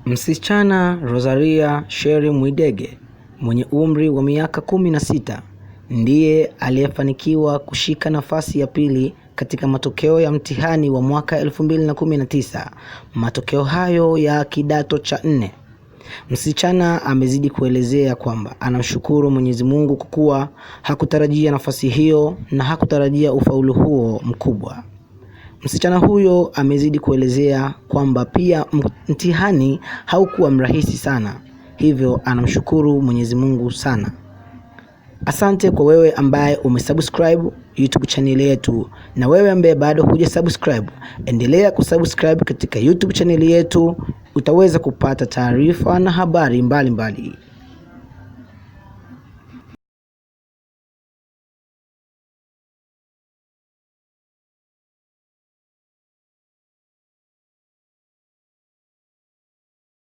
Msichana Rosaria Sheri Mwidege mwenye umri wa miaka 16 ndiye aliyefanikiwa kushika nafasi ya pili katika matokeo ya mtihani wa mwaka 2019, matokeo hayo ya kidato cha 4. Msichana amezidi kuelezea kwamba anamshukuru Mwenyezi Mungu kwa kuwa hakutarajia nafasi hiyo na hakutarajia ufaulu huo mkubwa. Msichana huyo amezidi kuelezea kwamba pia mtihani haukuwa mrahisi sana, hivyo anamshukuru Mwenyezi Mungu sana. Asante kwa wewe ambaye umesubscribe YouTube channel yetu, na wewe ambaye bado hujasubscribe, endelea kusubscribe katika YouTube channel yetu, utaweza kupata taarifa na habari mbalimbali.